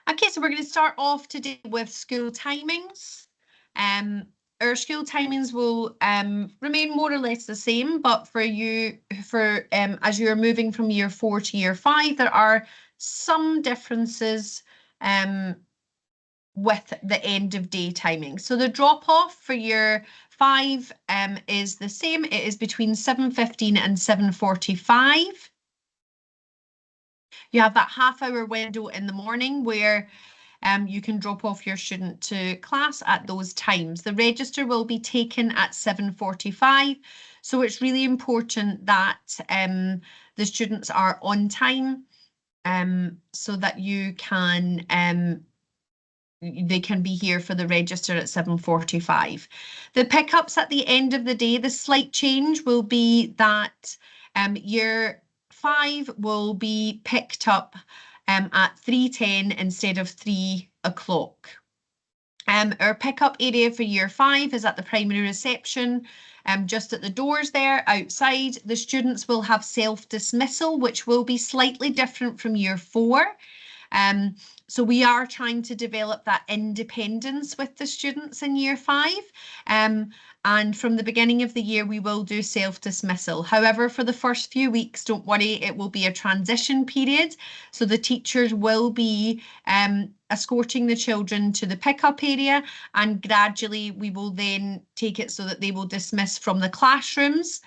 Okay, so we're going to start off today with school timings. Our school timings will remain more or less the same, but for you, as you're moving from year 4 to year 5, there are some differences with the end of day timing. So the drop off for year 5 is the same. It is between 7:15 and 7:45. You have that half-hour window in the morning where you can drop off your student to class at those times. The register will be taken at 7:45. So it's really important that the students are on time so that you can they can be here for the register at 7:45. The pickups at the end of the day, the slight change will be that year 5 will be picked up at 3:10 instead of 3 o'clock. Our pickup area for year 5 is at the primary reception, just at the doors there outside. The students will have self-dismissal, which will be slightly different from year 4. So we are trying to develop that independence with the students in year 5. And from the beginning of the year, we will do self-dismissal. However, for the first few weeks, don't worry, it will be a transition period. So the teachers will be escorting the children to the pickup area, and gradually we will then take it so that they will dismiss from the classrooms.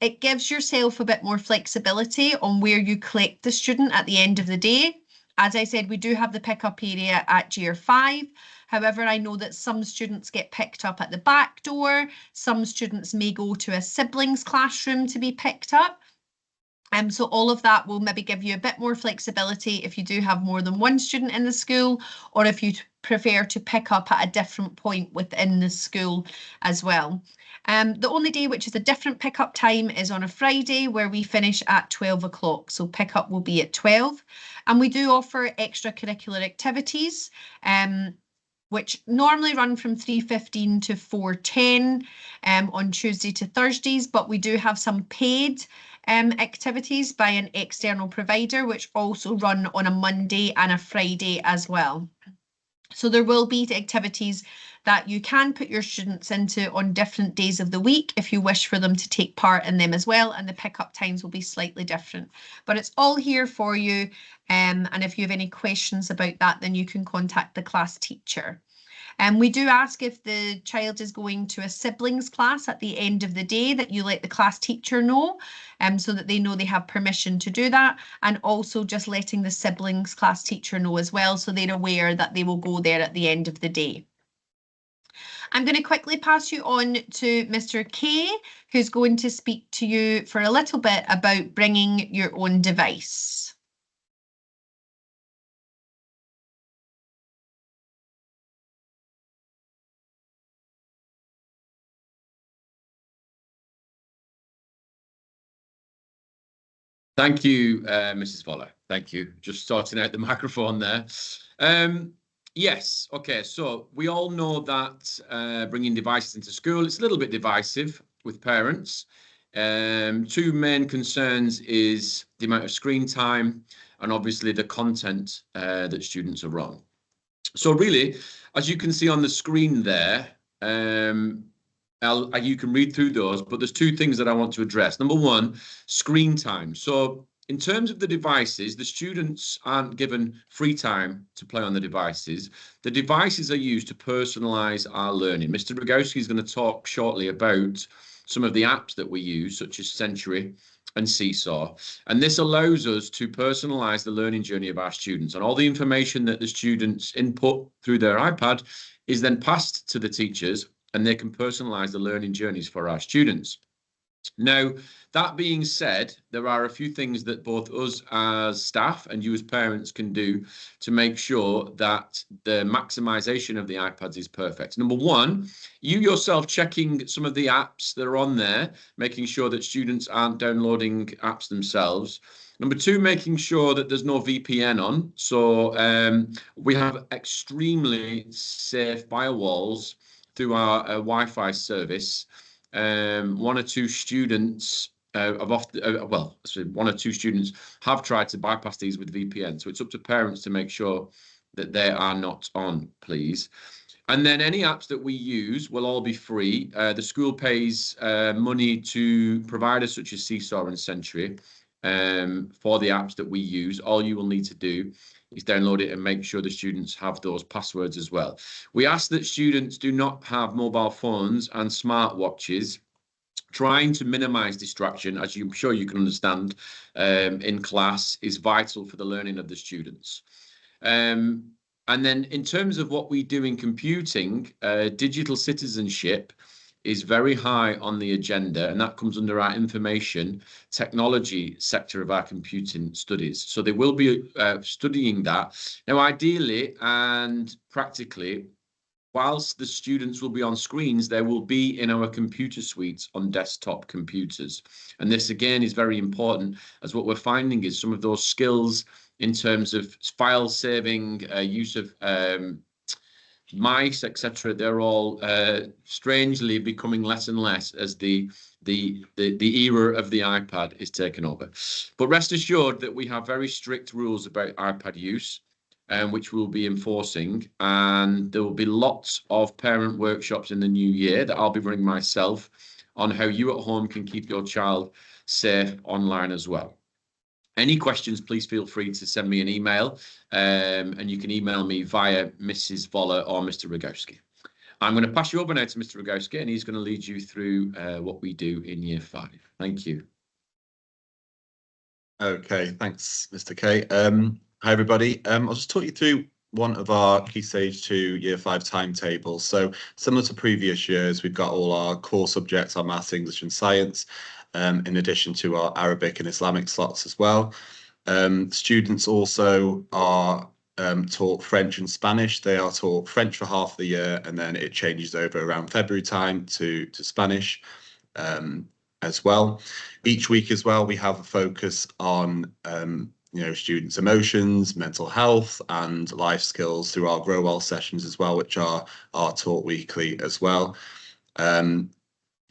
It gives yourself a bit more flexibility on where you collect the student at the end of the day. As I said, we do have the pickup area at year 5. However, I know that some students get picked up at the back door. Some students may go to a siblings classroom to be picked up. So all of that will maybe give you a bit more flexibility if you do have more than one student in the school, or if you prefer to pick up at a different point within the school as well. The only day which is a different pickup time is on a Friday, where we finish at 12 o'clock. So pickup will be at 12. And we do offer extracurricular activities, which normally run from 3:15 to 4:10 on Tuesday to Thursdays, but we do have some paid activities by an external provider, which also run on a Monday and a Friday as well. So there will be activities that you can put your students into on different days of the week if you wish for them to take part in them as well, and the pickup times will be slightly different. But it's all here for you, and if you have any questions about that, then you can contact the class teacher. We do ask if the child is going to a siblings class at the end of the day that you let the class teacher know, so that they know they have permission to do that, and also just letting the siblings class teacher know as well, so they're aware that they will go there at the end of the day. I'm going to quickly pass you on to Mr. Kay, who's going to speak to you for a little bit about bringing your own device. Thank you, Mrs. Voller. Thank you. Just sorting out the microphone there. Yes, okay, so we all know that bringing devices into school, it's a little bit divisive with parents. Two main concerns is the amount of screen time and obviously the content that students are on. So really, as you can see on the screen there, you can read through those, but there's two things that I want to address. Number one, screen time. So in terms of the devices, the students aren't given free time to play on the devices. The devices are used to personalize our learning. Mr. Rogowski is going to talk shortly about some of the apps that we use, such as Century and Seesaw. And this allows us to personalize the learning journey of our students. And all the information that the students input through their iPad is then passed to the teachers, and they can personalize the learning journeys for our students. Now, that being said, there are a few things that both us as staff and you as parents can do to make sure that the maximization of the iPads is perfect. Number one, you yourself checking some of the apps that are on there, making sure that students aren't downloading apps themselves. Number two, making sure that there's no VPN on. So we have extremely safe firewalls through our Wi-Fi service. One or two students one or two students have tried to bypass these with VPN. So it's up to parents to make sure that they are not on, please. And then any apps that we use will all be free. The school pays money to providers such as Seesaw and Century for the apps that we use. All you will need to do is download it and make sure the students have those passwords as well. We ask that students do not have mobile phones and smartwatches. Trying to minimize distraction, as I'm sure you can understand, in class is vital for the learning of the students. And then in terms of what we do in computing, digital citizenship is very high on the agenda, and that comes under our information technology sector of our computing studies. So they will be studying that. Now, ideally and practically, whilst the students will be on screens, they will be in our computer suites on desktop computers. And this, again, is very important, as what we're finding is some of those skills in terms of file saving, use of mice, etc., they're all strangely becoming less and less as the era of the iPad is taken over. But rest assured that we have very strict rules about iPad use, which we'll be enforcing, and there will be lots of parent workshops in the new year that I'll be running myself on how you at home can keep your child safe online as well. Any questions, please feel free to send me an email, and you can email me via Mrs. Voller or Mr. Rogowski. I'm going to pass you over now to Mr. Rogowski, and he's going to lead you through what we do in Year 5. Thank you. Okay, thanks, Mr. Kay. Hi, everybody. I'll just talk you through one of our Key Stage 2 Year 5 timetables. So similar to previous years, we've got all our core subjects, our maths, English and science, in addition to our Arabic and Islamic slots as well. Students also are taught French and Spanish. They are taught French for half the year, and then it changes over around February time to Spanish as well. Each week as well, we have a focus on students' emotions, mental health, and life skills through our Grow Well sessions as well, which are taught weekly as well.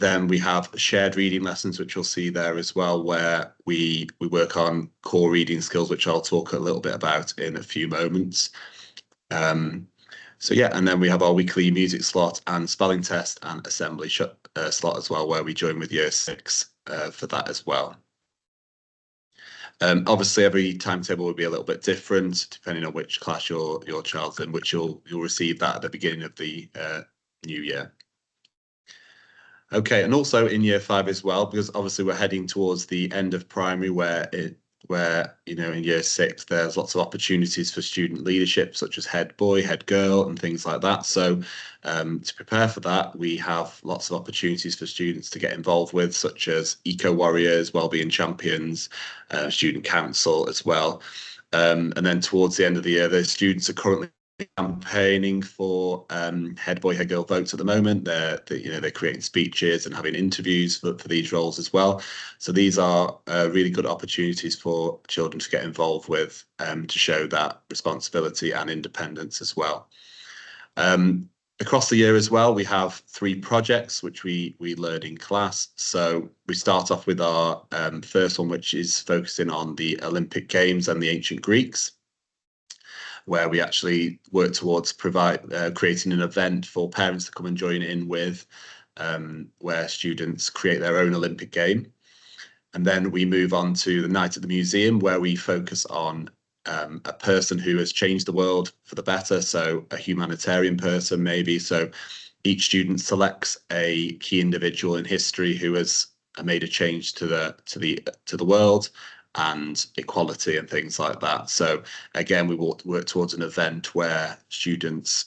Then we have shared reading lessons, which you'll see there as well, where we work on core reading skills, which I'll talk a little bit about in a few moments. So yeah, and then we have our weekly music slot and spelling test and assembly slot as well, where we join with Year 6 for that as well. Obviously, every timetable will be a little bit different depending on which class your child's in, which you'll receive that at the beginning of the new year. Okay, and also in Year 5 as well, because obviously we're heading towards the end of primary, where in Year 6 there's lots of opportunities for student leadership, such as head boy, head girl, and things like that. So to prepare for that, we have lots of opportunities for students to get involved with, such as eco warriors, wellbeing champions, student council as well. And then towards the end of the year, those students are currently campaigning for head boy, head girl votes at the moment. They're creating speeches and having interviews for these roles as well. So these are really good opportunities for children to get involved with, to show that responsibility and independence as well. Across the year as well, we have 3 projects which we learn in class. So we start off with our first one, which is focusing on the Olympic Games and the ancient Greeks, where we actually work towards creating an event for parents to come and join in with, where students create their own Olympic game. And then we move on to the night at the museum, where we focus on a person who has changed the world for the better, so a humanitarian person maybe. So each student selects a key individual in history who has made a change to the world and equality and things like that. So again, we will work towards an event where students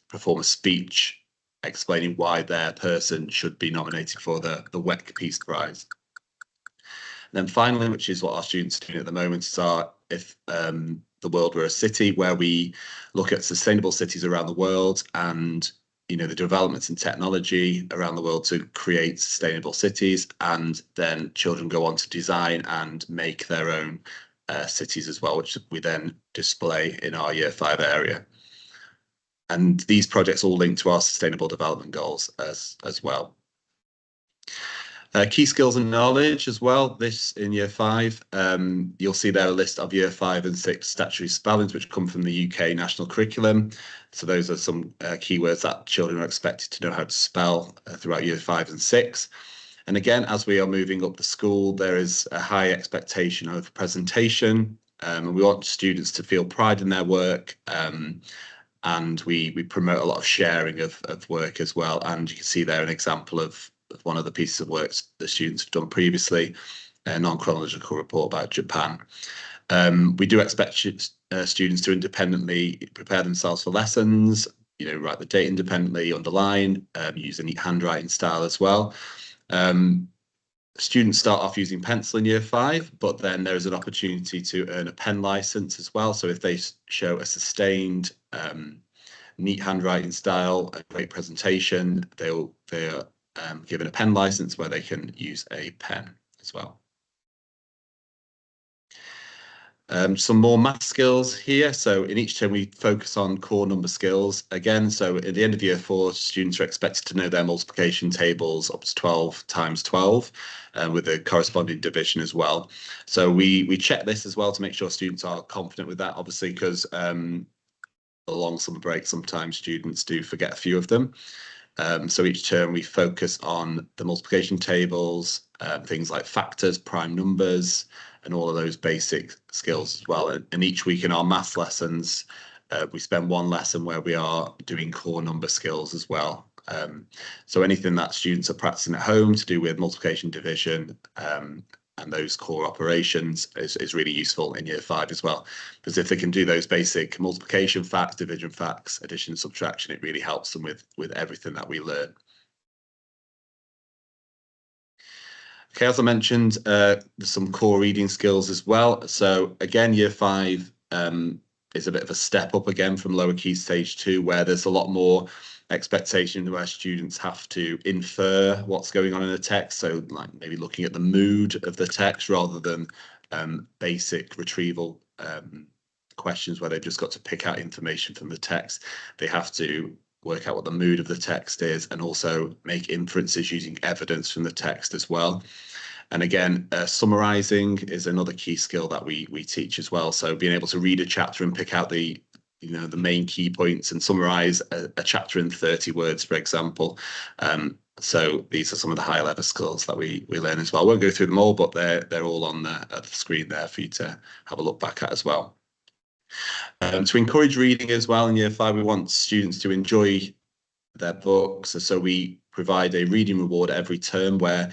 perform a speech explaining why their person should be nominated for the WEC Peace Prize. And then finally, which is what our students are doing at the moment, is our If the World Were a City, where we look at sustainable cities around the world and the developments in technology around the world to create sustainable cities, and then children go on to design and make their own cities as well, which we then display in our Year 5 area. And these projects all link to our sustainable development goals as well. Key skills and knowledge as well. This in year 5. You'll see there a list of year 5 and 6 statutory spellings, which come from the UK national curriculum. So those are some keywords that children are expected to know how to spell throughout year 5 and 6. And again, as we are moving up the school, there is a high expectation of presentation, and we want students to feel pride in their work. And we promote a lot of sharing of work as well. And you can see there an example of one of the pieces of work the students have done previously, a non-chronological report about Japan. We do expect students to independently prepare themselves for lessons, write the date independently, underline, use a neat handwriting style as well. Students start off using pencil in year 5, but then there is an opportunity to earn a pen license as well. So if they show a sustained, neat handwriting style, a great presentation, they're given a pen license where they can use a pen as well. Some more math skills here. So in each term, we focus on core number skills again. So at the end of year 4, students are expected to know their multiplication tables up to 12 times 12 with a corresponding division as well. So we check this as well to make sure students are confident with that, obviously, because along summer break, sometimes students do forget a few of them. So each term we focus on the multiplication tables, things like factors, prime numbers, and all of those basic skills as well. And each week in our maths lessons, we spend one lesson where we are doing core number skills as well. So anything that students are practicing at home to do with multiplication, division, and those core operations is really useful in year 5 as well, because if they can do those basic multiplication facts, division facts, addition, subtraction, it really helps them with everything that we learn. Okay, as I mentioned, there's some core reading skills as well. So again, year 5 is a bit of a step up again from lower key stage 2, where there's a lot more expectation where students have to infer what's going on in the text. So like maybe looking at the mood of the text rather than basic retrieval questions where they've just got to pick out information from the text. They have to work out what the mood of the text is and also make inferences using evidence from the text as well. And again, summarizing is another key skill that we teach as well. So being able to read a chapter and pick out the main key points and summarize a chapter in 30 words, for example. So these are some of the higher level skills that we learn as well. I won't go through them all, but they're all on the screen there for you to have a look back at as well. To encourage reading as well in year 5, we want students to enjoy their books. So we provide a reading reward every term where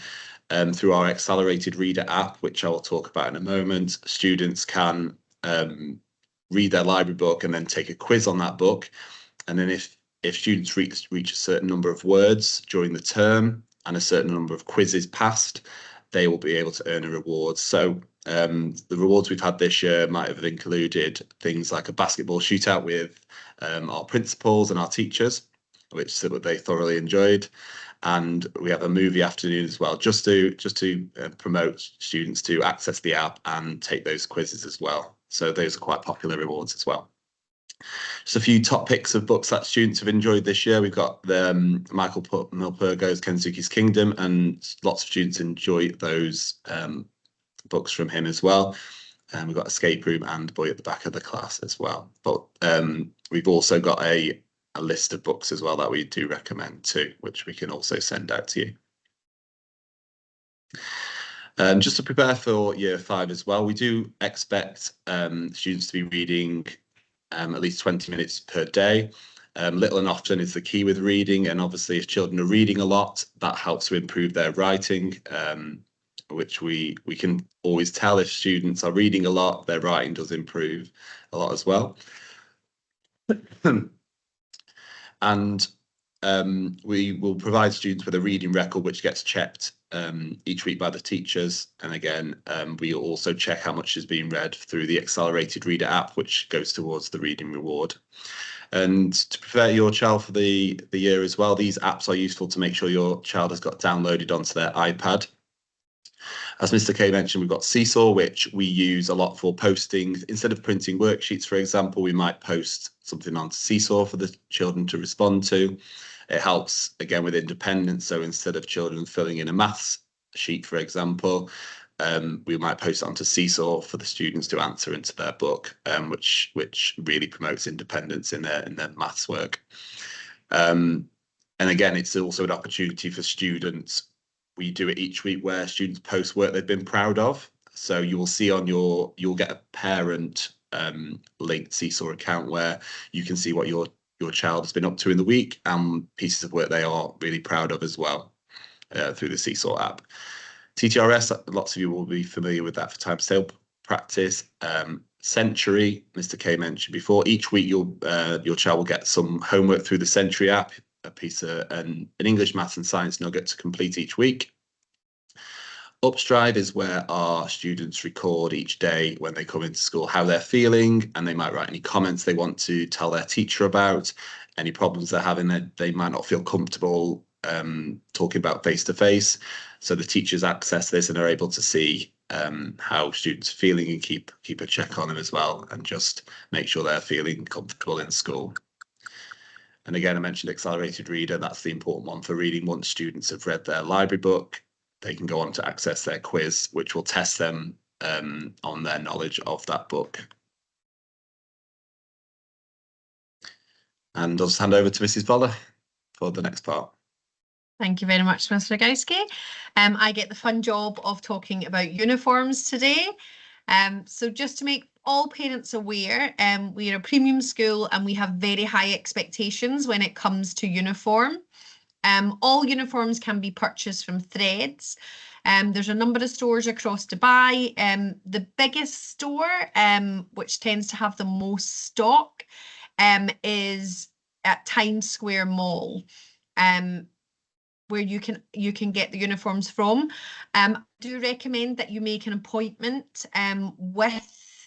through our accelerated reader app, which I will talk about in a moment, students can read their library book and then take a quiz on that book. And then if students reach a certain number of words during the term and a certain number of quizzes passed, they will be able to earn a reward. So the rewards we've had this year might have included things like a basketball shootout with our principals and our teachers, which they thoroughly enjoyed. And we have a movie afternoon as well, just to promote students to access the app and take those quizzes as well. So those are quite popular rewards as well. Just a few top picks of books that students have enjoyed this year. We've got the Michael Milpergo's Kensuke's Kingdom, and lots of students enjoy those books from him as well. And we've got Escape Room and Boy at the Back of the Class as well. But we've also got a list of books as well that we do recommend too, which we can also send out to you. Just to prepare for year 5 as well, we do expect students to be reading at least 20 minutes per day. Little and often is the key with reading, and obviously if children are reading a lot, that helps to improve their writing, which we can always tell if students are reading a lot, their writing does improve a lot as well. And we will provide students with a reading record which gets checked each week by the teachers. And again, we also check how much is being read through the Accelerated Reader app, which goes towards the reading reward. And to prepare your child for the year as well, these apps are useful to make sure your child has got downloaded onto their iPad. As Mr. K mentioned, we've got Seesaw, which we use a lot for posting. Instead of printing worksheets, for example, we might post something onto Seesaw for the children to respond to. It helps, again, with independence. So instead of children filling in a maths sheet, for example. We might post it onto Seesaw for the students to answer into their book, which really promotes independence in their maths work. And again, it's also an opportunity for students. We do it each week where students post work they've been proud of. So you will see on you'll get a parent linked Seesaw account where you can see what your child has been up to in the week and pieces of work they are really proud of as well through the Seesaw app. TTRS, lots of you will be familiar with that for times table practice. Century, Mr. K mentioned before, each week your child will get some homework through the Century app, a piece of an English, maths and science nugget to complete each week. Upstride is where our students record each day when they come into school how they're feeling, and they might write any comments they want to tell their teacher about, any problems they're having that they might not feel comfortable talking about face to face. So the teachers access this and are able to see how students are feeling and keep a check on them as well, and just make sure they're feeling comfortable in school. And again, I mentioned Accelerated Reader. That's the important one for reading. Once students have read their library book, they can go on to access their quiz, which will test them on their knowledge of that book. And I'll just hand over to Mrs. Voller for the next part. Thank you very much, Ms. Rogowski. I get the fun job of talking about uniforms today. So just to make all parents aware, we are a premium school and we have very high expectations when it comes to uniform. All uniforms can be purchased from Threads. There's a number of stores across Dubai. The biggest store, which tends to have the most stock, is at Times Square Mall, where you can get the uniforms from. I do recommend that you make an appointment with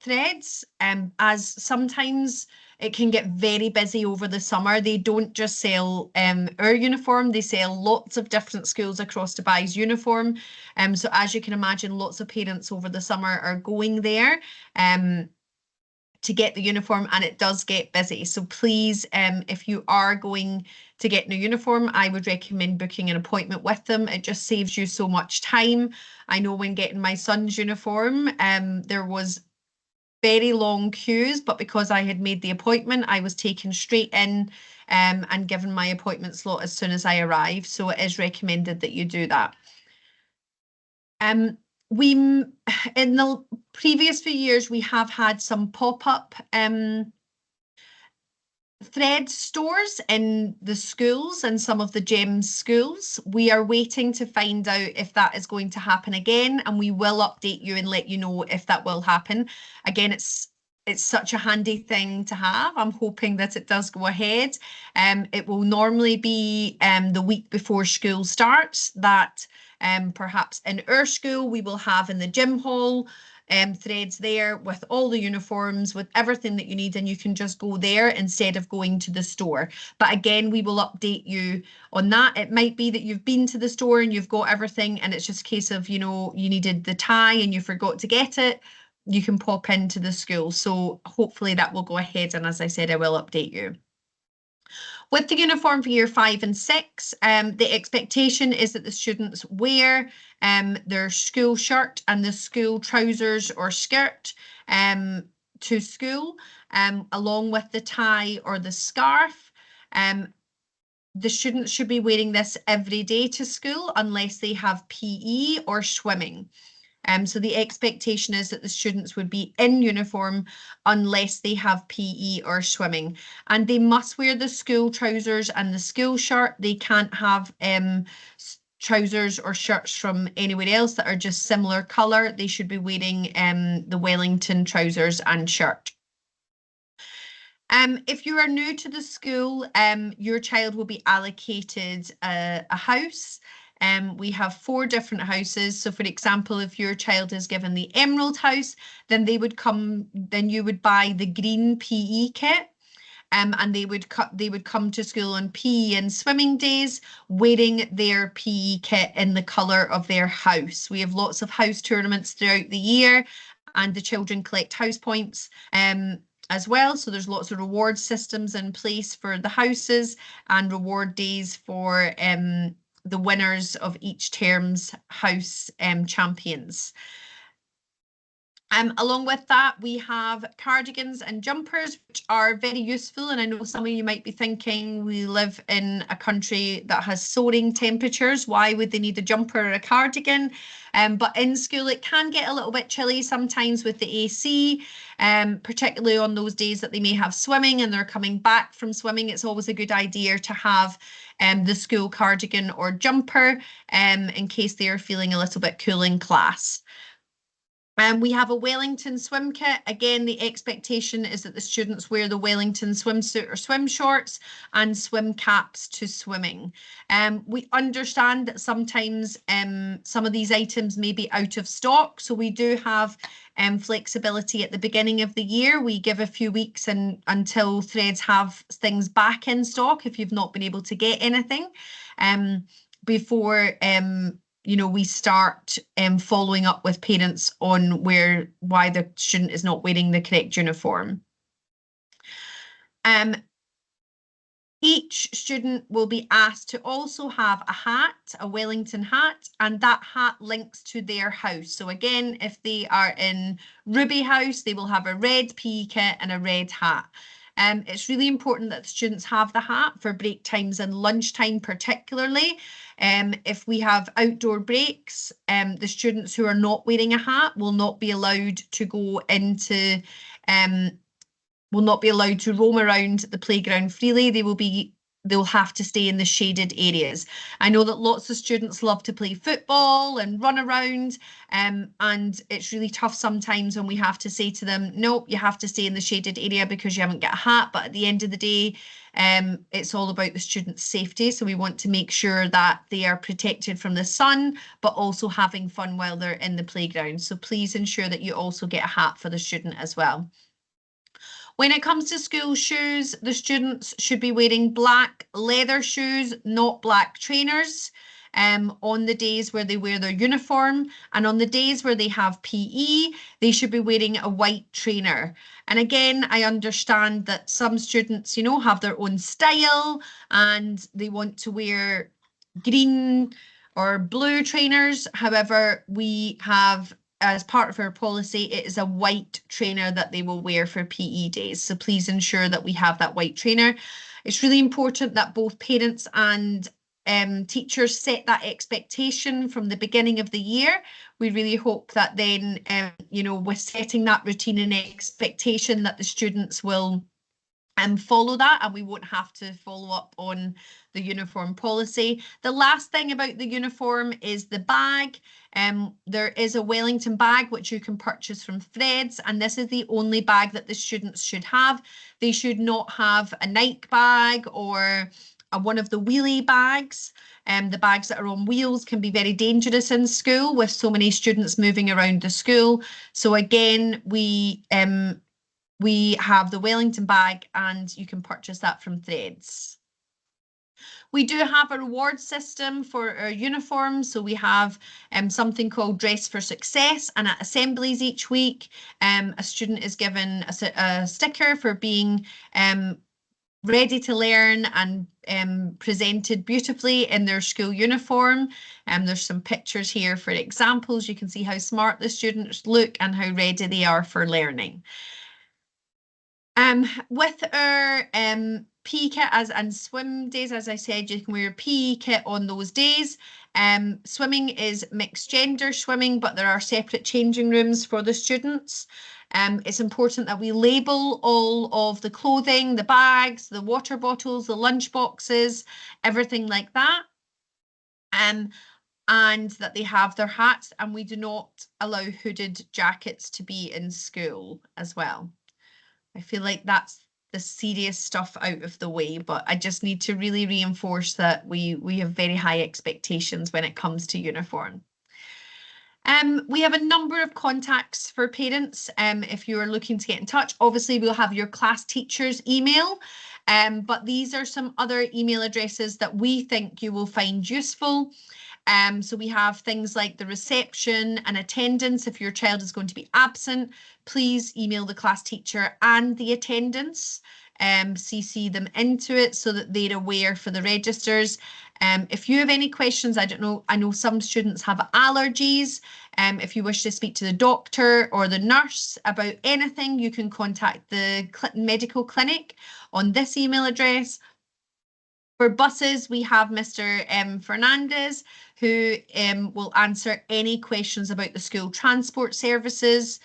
Threads, as sometimes it can get very busy over the summer. They don't just sell our uniform, they sell lots of different schools across Dubai's uniform. So as you can imagine, lots of parents over the summer are going there to get the uniform, and it does get busy. So please, if you are going to get a new uniform, I would recommend booking an appointment with them. It just saves you so much time. I know when getting my son's uniform, there was very long queues, but because I had made the appointment, I was taken straight in and given my appointment slot as soon as I arrived. So it is recommended that you do that. We, in the previous few years, we have had some pop-up Threads stores in the schools and some of the GEMS schools. We are waiting to find out if that is going to happen again, and we will update you and let you know if that will happen. Again, it's such a handy thing to have. I'm hoping that it does go ahead. It will normally be the week before school starts, that perhaps in our school we will have in the gym hall Threads there with all the uniforms, with everything that you need, and you can just go there instead of going to the store. But again, we will update you on that. It might be that you've been to the store and you've got everything, and it's just a case of, you know, you needed the tie and you forgot to get it. You can pop into the school. So hopefully that will go ahead, and as I said, I will update you. With the uniform for year 5 and 6, the expectation is that the students wear their school shirt and the school trousers or skirt to school, along with the tie or the scarf. The students should be wearing this every day to school unless they have PE or swimming. So the expectation is that the students would be in uniform unless they have PE or swimming, and they must wear the school trousers and the school shirt. They can't have trousers or shirts from anywhere else that are just similar colour. They should be wearing the Wellington trousers and shirt. If you are new to the school, your child will be allocated a house. We have 4 different houses. So for example, if your child is given the Emerald house, then you would buy the green PE kit. And they would come to school on PE and swimming days wearing their PE kit in the colour of their house. We have lots of house tournaments throughout the year, and the children collect house points as well. So there's lots of reward systems in place for the houses and reward days for the winners of each term's house champions. Along with that, we have cardigans and jumpers, which are very useful. And I know some of you might be thinking, we live in a country that has soaring temperatures. Why would they need a jumper or a cardigan? But in school, it can get a little bit chilly sometimes with the AC, particularly on those days that they may have swimming and they're coming back from swimming. It's always a good idea to have the school cardigan or jumper in case they are feeling a little bit cool in class. We have a Wellington swim kit. Again, the expectation is that the students wear the Wellington swimsuit or swim shorts and swim caps to swimming. We understand that sometimes some of these items may be out of stock, so we do have flexibility at the beginning of the year. We give a few weeks until Threads have things back in stock if you've not been able to get anything before we start following up with parents on why the student is not wearing the correct uniform. Each student will be asked to also have a hat, a Wellington hat, and that hat links to their house. So again, if they are in Ruby House, they will have a red PE kit and a red hat. It's really important that the students have the hat for break times and lunchtime particularly. If we have outdoor breaks, the students who are not wearing a hat will not be allowed to go into, will not be allowed to roam around the playground freely. They'll have to stay in the shaded areas. I know that lots of students love to play football and run around, and it's really tough sometimes when we have to say to them, nope, you have to stay in the shaded area because you haven't got a hat. But at the end of the day, it's all about the student's safety. So we want to make sure that they are protected from the sun, but also having fun while they're in the playground. So please ensure that you also get a hat for the student as well. When it comes to school shoes, the students should be wearing black leather shoes, not black trainers, on the days where they wear their uniform. And on the days where they have PE, they should be wearing a white trainer. And again, I understand that some students, have their own style and they want to wear green or blue trainers. However, we have, as part of our policy, it is a white trainer that they will wear for PE days. So please ensure that we have that white trainer. It's really important that both parents and teachers set that expectation from the beginning of the year. We really hope that then, with setting that routine and expectation, that the students will follow that and we won't have to follow up on the uniform policy. The last thing about the uniform is the bag. There is a Wellington bag which you can purchase from Threads, and this is the only bag that the students should have. They should not have a Nike bag or one of the wheelie bags. The bags that are on wheels can be very dangerous in school with so many students moving around the school. So again, we have the Wellington bag and you can purchase that from Threads. We do have a reward system for our uniforms. So we have something called Dress for Success, and at assemblies each week, a student is given a sticker for being ready to learn and presented beautifully in their school uniform. There's some pictures here for examples. You can see how smart the students look and how ready they are for learning. With our PE kit and swim days, as I said, you can wear a PE kit on those days. Swimming is mixed gender swimming, but there are separate changing rooms for the students. It's important that we label all of the clothing, the bags, the water bottles, the lunch boxes, everything like that. And that they have their hats, and we do not allow hooded jackets to be in school as well. I feel like that's the serious stuff out of the way, but I just need to really reinforce that we have very high expectations when it comes to uniform. We have a number of contacts for parents if you are looking to get in touch. Obviously, we'll have your class teacher's email, but these are some other email addresses that we think you will find useful. So we have things like the reception and attendance. If your child is going to be absent, please email the class teacher and the attendance, CC them into it so that they're aware for the registers. If you have any questions, I don't know, I know some students have allergies. If you wish to speak to the doctor or the nurse about anything, you can contact the medical clinic on this email address. For buses, we have Mr. Fernandez, who will answer any questions about the school transport services,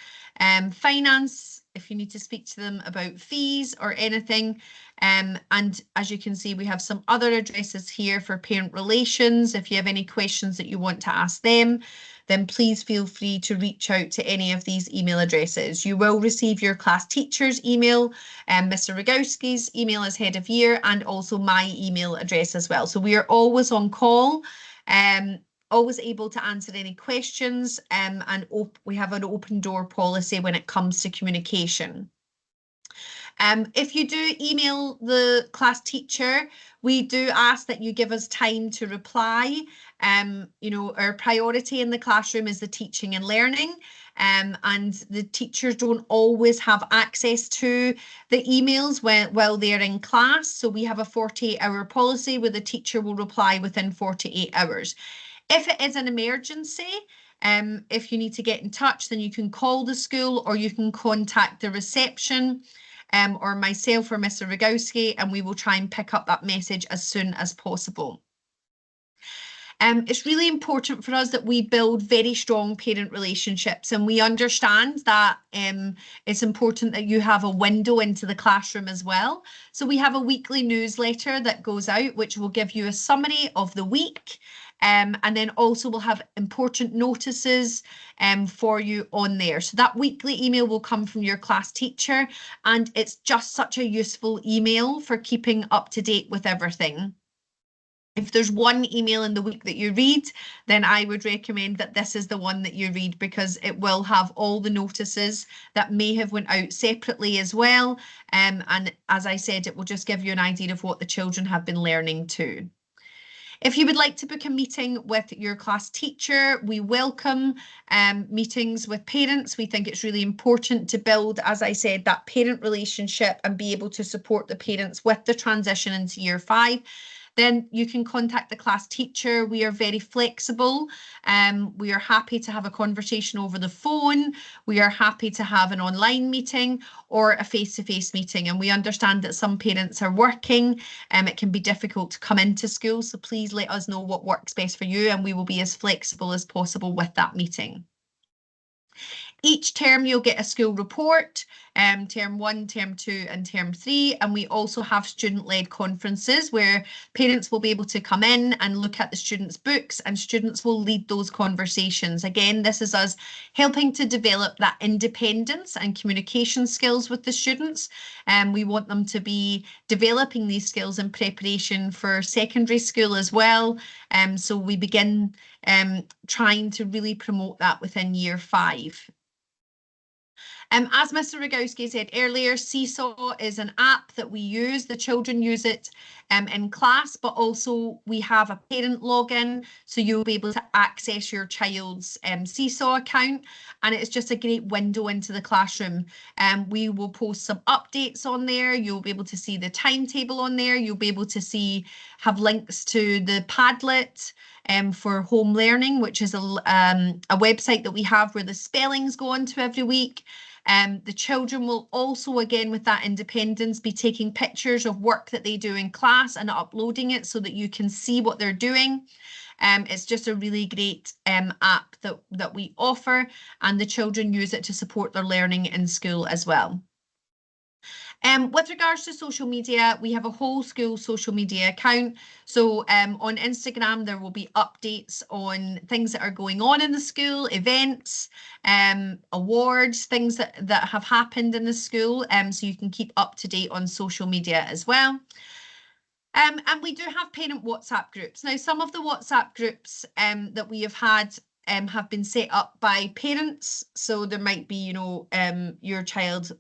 finance, if you need to speak to them about fees or anything. And as you can see, we have some other addresses here for parent relations. If you have any questions that you want to ask them, then please feel free to reach out to any of these email addresses. You will receive your class teacher's email, Mr. Rogowski's email as head of year, and also my email address as well. So we are always on call, always able to answer any questions, and we have an open door policy when it comes to communication. If you do email the class teacher, we do ask that you give us time to reply. You know, our priority in the classroom is the teaching and learning, and the teachers don't always have access to the emails while they're in class. So we have a 48-hour policy where the teacher will reply within 48 hours. If it is an emergency, if you need to get in touch, then you can call the school or you can contact the reception, or myself or Mr. Rogowski, and we will try and pick up that message as soon as possible. It's really important for us that we build very strong parent relationships, and we understand that it's important that you have a window into the classroom as well. So we have a weekly newsletter that goes out, which will give you a summary of the week. And then also we'll have important notices for you on there. So that weekly email will come from your class teacher, and it's just such a useful email for keeping up to date with everything. If there's one email in the week that you read, then I would recommend that this is the one that you read, because it will have all the notices that may have went out separately as well. And as I said, it will just give you an idea of what the children have been learning too. If you would like to book a meeting with your class teacher, we welcome meetings with parents. We think it's really important to build, as I said, that parent relationship and be able to support the parents with the transition into year 5. Then you can contact the class teacher. We are very flexible. We are happy to have a conversation over the phone. We are happy to have an online meeting or a face-to-face meeting. And we understand that some parents are working. It can be difficult to come into school. So please let us know what works best for you, and we will be as flexible as possible with that meeting. Each term you'll get a school report, term 1, term 2 and term 3, and we also have student-led conferences where parents will be able to come in and look at the students' books, and students will lead those conversations. Again, this is us helping to develop that independence and communication skills with the students, and we want them to be developing these skills in preparation for secondary school as well. So we begin trying to really promote that within year 5. As Mr. Rogowski said earlier, Seesaw is an app that we use. The children use it in class, but also we have a parent login, so you'll be able to access your child's Seesaw account, and it's just a great window into the classroom. We will post some updates on there. You'll be able to see the timetable on there. You'll be able to have links to the Padlet for home learning, which is a website that we have where the spellings go on to every week. The children will also, again, with that independence, be taking pictures of work that they do in class and uploading it so that you can see what they're doing. It's just a really great app that we offer, and the children use it to support their learning in school as well. With regards to social media, we have a whole school social media account. So on Instagram, there will be updates on things that are going on in the school, events, awards, things that have happened in the school. So you can keep up to date on social media as well. And we do have parent WhatsApp groups. Now, some of the WhatsApp groups that we have had have been set up by parents. So there might be, your child's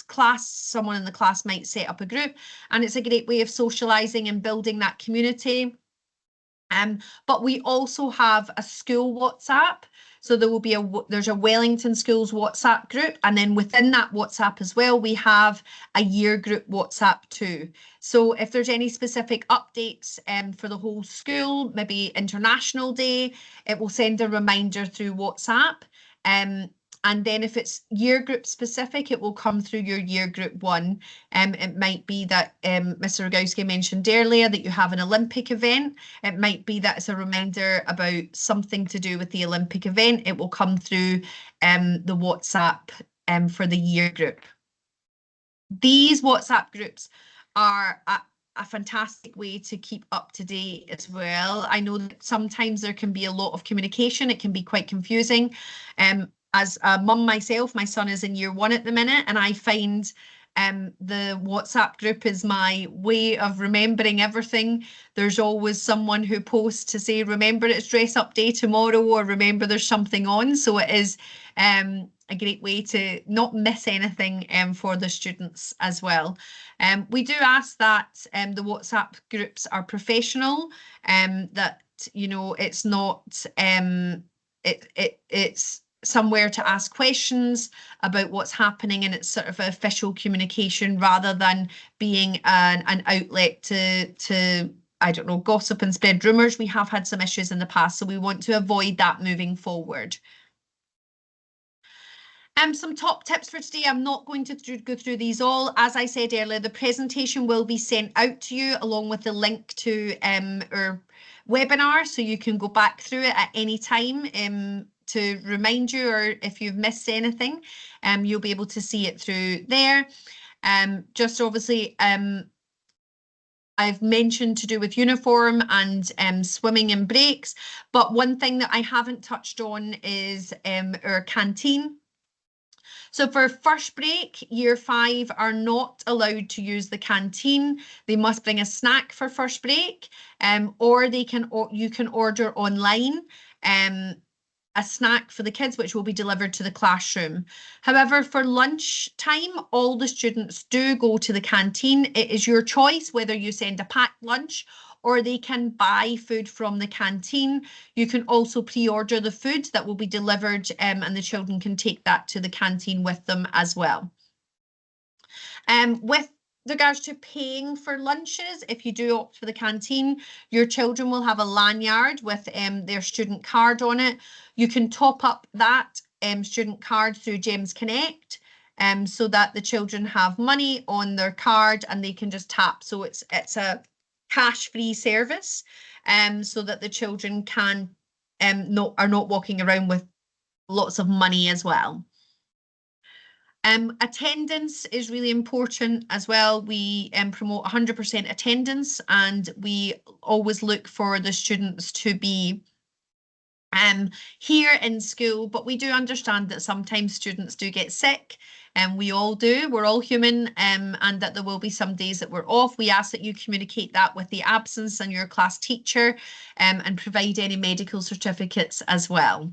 class, someone in the class might set up a group, and it's a great way of socializing and building that community. But we also have a school WhatsApp. So there will be there's a Wellington Schools WhatsApp group, and then within that WhatsApp as well, we have a year group WhatsApp too. So if there's any specific updates for the whole school, maybe International Day, it will send a reminder through WhatsApp. And then if it's year group specific, it will come through your year group one. It might be that Mr. Rogowski mentioned earlier that you have an Olympic event. It might be that it's a reminder about something to do with the Olympic event. It will come through the WhatsApp for the year group. These WhatsApp groups are a fantastic way to keep up to date as well. I know that sometimes there can be a lot of communication. It can be quite confusing. As a mum myself, my son is in year 1 at the minute, and I find the WhatsApp group is my way of remembering everything. There's always someone who posts to say, remember it's dress up day tomorrow, or remember there's something on. So it is a great way to not miss anything for the students as well. We do ask that the WhatsApp groups are professional, that, you know, it's not, it's somewhere to ask questions about what's happening, and it's sort of official communication rather than being an outlet to I don't know, gossip and spread rumours. We have had some issues in the past, so we want to avoid that moving forward. Some top tips for today. I'm not going to go through these all. As I said earlier, the presentation will be sent out to you along with the link to our webinar, so you can go back through it at any time to remind you, or if you've missed anything, you'll be able to see it through there. Just obviously, I've mentioned to do with uniform and swimming and breaks, but one thing that I haven't touched on is our canteen. So for first break, year 5 are not allowed to use the canteen. They must bring a snack for first break, or you can order online a snack for the kids, which will be delivered to the classroom. However, for lunch time, all the students do go to the canteen. It is your choice whether you send a packed lunch or they can buy food from the canteen. You can also pre-order the food that will be delivered, and the children can take that to the canteen with them as well. With regards to paying for lunches, if you do opt for the canteen, your children will have a lanyard with their student card on it. You can top up that student card through GEMS Connect, so that the children have money on their card and they can just tap. So it's a cash-free service, so that the children can are not walking around with lots of money as well. Attendance is really important as well. We promote 100% attendance, and we always look for the students to be here in school, but we do understand that sometimes students do get sick, and we all do. We're all human, and that there will be some days that we're off. We ask that you communicate that with the absence and your class teacher, and provide any medical certificates as well.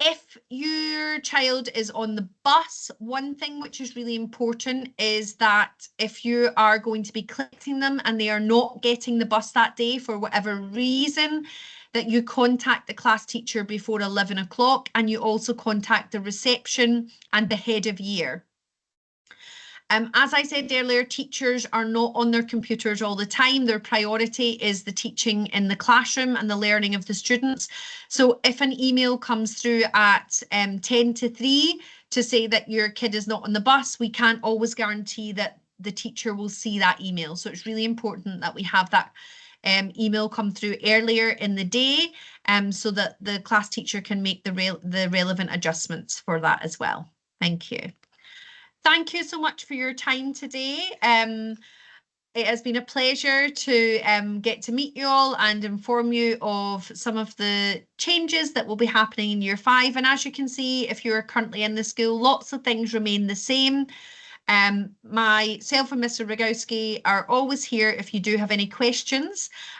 If your child is on the bus, one thing which is really important is that if you are going to be collecting them and they are not getting the bus that day for whatever reason, that you contact the class teacher before 11 o'clock, and you also contact the reception and the head of year. As I said earlier, teachers are not on their computers all the time. Their priority is the teaching in the classroom and the learning of the students. So if an email comes through at 10 to 3 to say that your kid is not on the bus, we can't always guarantee that the teacher will see that email. So it's really important that we have that email come through earlier in the day, so that the class teacher can make the relevant adjustments for that as well. Thank you. Thank you so much for your time today. It has been a pleasure to get to meet you all and inform you of some of the changes that will be happening in year 5. And as you can see, if you're currently in the school, lots of things remain the same. Myself and Mr. Rogowski are always here if you do have any questions.